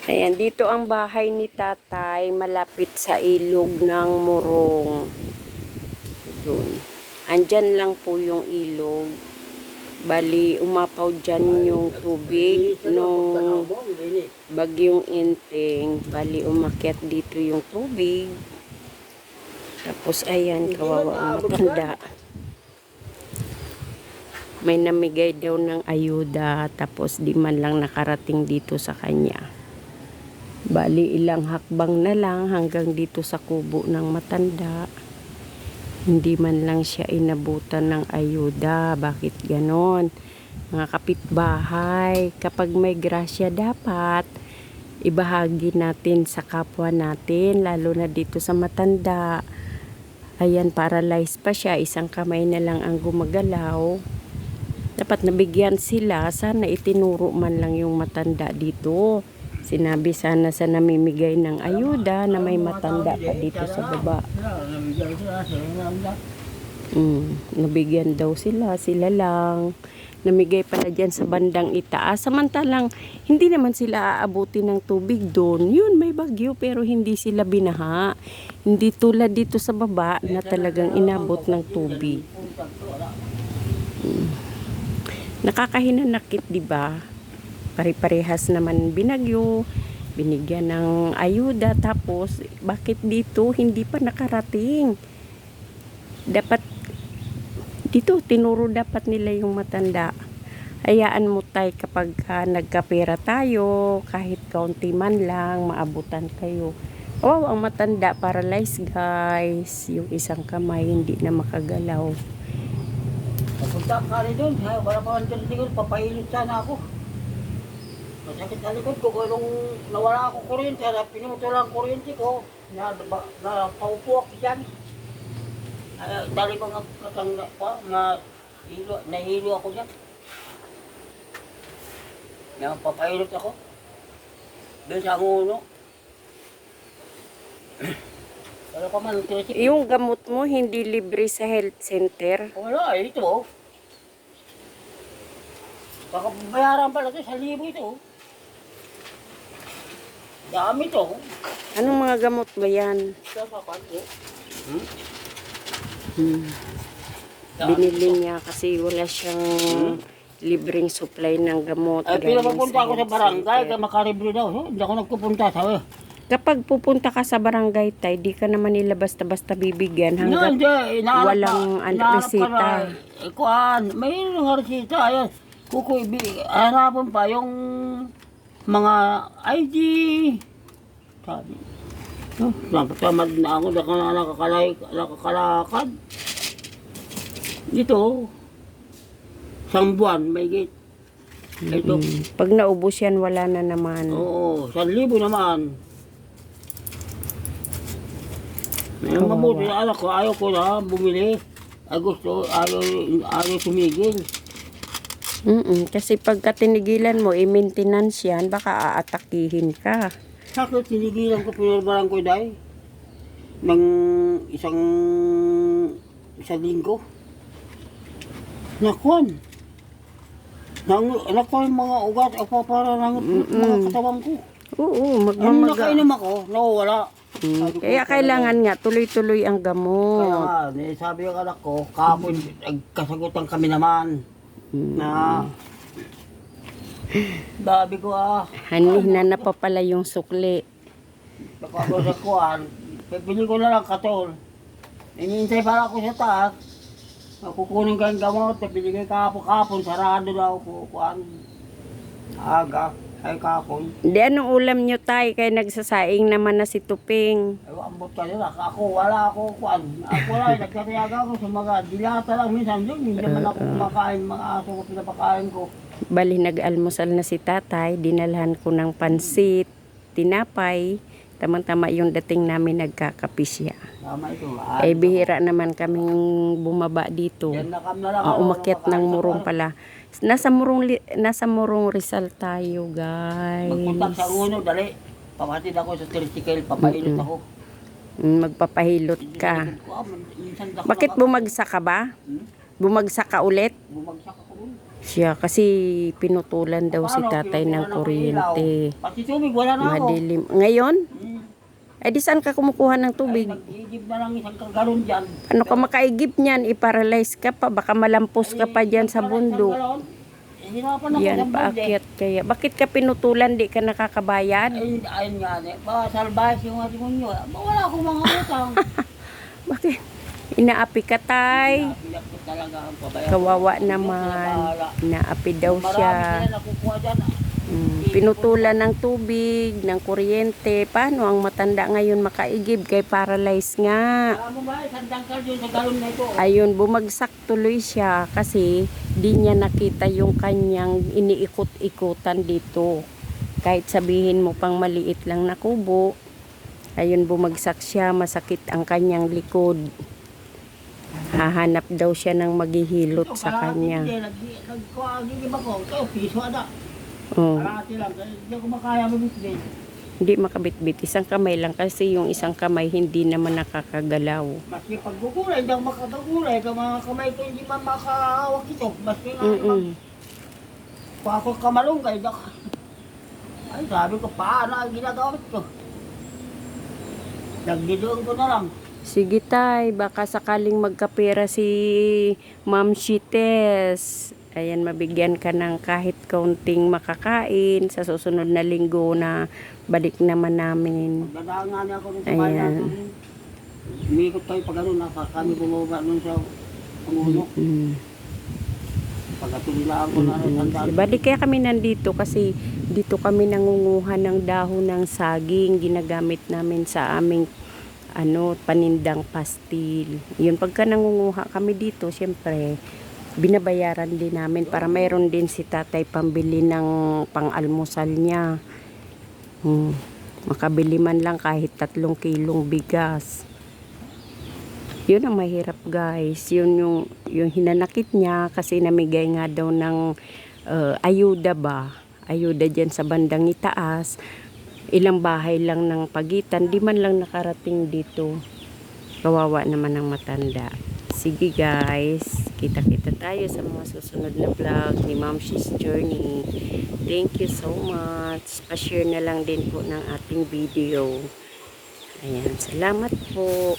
Ayan, dito ang bahay ni tatay, malapit sa ilog ng Murong. Doon. Andyan lang po yung ilog. Bali, umapaw dyan yung tubig nung bagyong Inting. Bali, umakyat dito yung tubig. Tapos, ayan, kawawa ang matanda. May namigay daw ng ayuda, tapos di man lang nakarating dito sa kanya. Bali, ilang hakbang na lang hanggang dito sa kubo ng matanda. Hindi man lang siya inabutan ng ayuda. Bakit ganon? Mga kapitbahay, kapag may grasya dapat, ibahagi natin sa kapwa natin, lalo na dito sa matanda. Ayan, paralyzed pa siya. Isang kamay na lang ang gumagalaw. Dapat nabigyan sila. Sana itinuro man lang yung matanda dito. Sinabi sana sa namimigay ng ayuda na may matanda pa dito sa baba. Nabigyan daw sila lang. Namigay pala dyan sa bandang itaas. Samantalang hindi naman sila aabuti ng tubig doon. Yun, may bagyo pero hindi sila binaha. Hindi tulad dito sa baba na talagang inabot ng tubig. Nakakahinanakit, di ba? Pare-parehas naman binagyo, binigyan ng ayuda, tapos bakit dito hindi pa nakarating? Dapat dito tinuro dapat nila yung matanda. Hayaan mo tay kapag nagkapera tayo, kahit kaunti man lang, maabutan kayo. Oh, ang matanda paralyzed guys, yung isang kamay hindi na makagalaw. Papunta ka rin doon, wala pa ang likod, papahilot sana ako. Masakit sa likod ko, kung nawala ako kuryente, pinutol ang kuryente ko, napaupo ako dyan. Dali ko nahilo ako dyan. Papahilot ako. Doon sa nguno. Wala pa man, yung gamot mo hindi libre sa health center? Wala, ito. Baka bayaran pala ito, 1,000 ito. Dami ito. Anong mga gamot ba yan? Ito sa kanto. Binili niya kasi wala siyang libreng supply ng gamot. Ay, pinapapunta ako sa barangay, kaya makaribre daw. Hindi ako nagpupunta, sabi. Kapag pupunta ka sa barangay tay, di ka naman nila basta-basta bibigyan hanggat walang resita. Kuan, may resita. Ayan, hanapon pa yung mga ID. Sabi. Napatamad na ako, nakakalakad. Dito, 1 buwan, may gate. Ito. Pag naubos yan, wala na naman. Oo, 1,000 naman. Yung mabuti na anak ko, ayaw ko na bumili. Ayaw tumigil. Kasi pagka tinigilan mo, i-maintenance yan, baka aatakihin ka. Sakit, tinigilan ko, pinarbaran ko dahil. Ng isang linggo. Nakuan. Nakuan mga ugat, para ng mga katawan ko. Oo, Ang nakainom ako, nawawala. Kaya kailangan nga, tuloy-tuloy ang gamot. Kaya sabi yung anak ko, kahapon, kasagutan kami naman. Na, sabi ko Hanihna na pa pala yung sukli. baka ako sa kuwan, pipili ko na lang katol. Inintay pala ako sa taas. Kukunin ko yung gamot, pipili ko kahapon, sarado daw ko, kuwan. Aga. Ay kapon. Di anong ulam nyo tay? Kaya nagsasaing naman na si Tuping. Ay, ambot ka nila. Wala ako kuan. Ako wala, nagkatiyaga ako sa mga dilata lang minsan. Hindi naman ako kumakain, mga aso ko pinapakain ko. Bali nag-almusal na si tatay, dinalhan ko ng pansit, tinapay. Tamang-tama yung dating namin nagkakape siya. Tama ito. Ay bihira naman kaming bumaba dito. Yan na kam na lang. Umakyat ng Murong pala. Nasa Murong Rizal tayo, guys. Magpunta sa uno, dali. Pamatid ako sa tricycle, papahilot ako. Magpapahilot ka. Bakit bumagsak ka ba? Bumagsak ka ulit? Bumagsak ako. siya kasi pinutulan daw si Paano? tatay ng Pinutulan ako kuryente. ilaw. Pati tubig, wala na ako. Madilim. Ngayon? Hmm. Ay di saan ka kumukuha ng Ay, tubig? nag-iigib na lang isang galon dyan. Ano ka makaigip niyan? I-paralyze ka pa. Baka malampos ka pa dyan sa Isang bundok. galon. Hinapan ako Yan, ng balde. paakyat kaya. Bakit ka pinutulan? Di ka nakakabayad? Ay, ayun nga, baka salbahis yung ating unyo. Wala akong mga utang. Bakit? Inaapi ka, tay. Napiyak ko talaga ang pabayaan. Kawawa Ang Diyos na naman. bahala. Inaapi daw Marami siya. sila nakukuha dyan. Pinutulan ng tubig, ng kuryente. Paano ang matanda ngayon makaigib? Kay paralyze nga. Alam mo ba, isang dangkal yun sa galon na ito. Ayun, bumagsak tuloy siya kasi di niya nakita yung kanyang iniikot-ikutan dito. Kahit sabihin mo pang maliit lang na kubo, ayun, bumagsak siya, masakit ang kanyang likod. Hahanap daw siya ng maghihilot sa kanya. Nagkagigib ako. Ito, piso ada. Oh, Parati lang. Hindi ako makaya mabitbit. hindi makabitbit. Isang kamay lang kasi yung isang kamay hindi naman nakakagalaw. Maski paggugulay, hindi ako makatagulay. Ang mga kamay ko hindi man makahawak ito. Maski nga Mm-mm. kung ako kamalunggay, ay sabi ko, paano ang ginagamit ko? Nagdidoon ko na lang. Sige tay, baka sakaling magkapera si Ma'am Shites. Ayan, mabigyan ka ng kahit kaunting makakain sa susunod na linggo na balik naman namin. Dadaan nga ako rin sa Ayan. bayan. Umikot tayo pag ano, kami bumaba nun sa panguno. Pagkatulilaan ko na rin tandaan. Balik kaya kami nandito kasi dito kami nangunguha ng dahon ng saging. Ginagamit namin sa aming panindang pastil. Yun, pagka nangunguha kami dito, syempre, binabayaran din namin para mayroon din si tatay pambili ng pang-almusal niya. Makabili man lang kahit 3 kilong bigas. Yun ang mahirap, guys. Yun yung hinanakit niya kasi namigay nga daw ng ayuda ba? Ayuda dyan sa bandang itaas. Ilang bahay lang ng pagitan. Di man lang nakarating dito. Kawawa naman ang matanda. Sige guys, kita-kita tayo sa mga susunod na vlog ni Ma'am She's Journey. Thank you so much. Pa-share na lang din po ng ating video. Ayan, salamat po.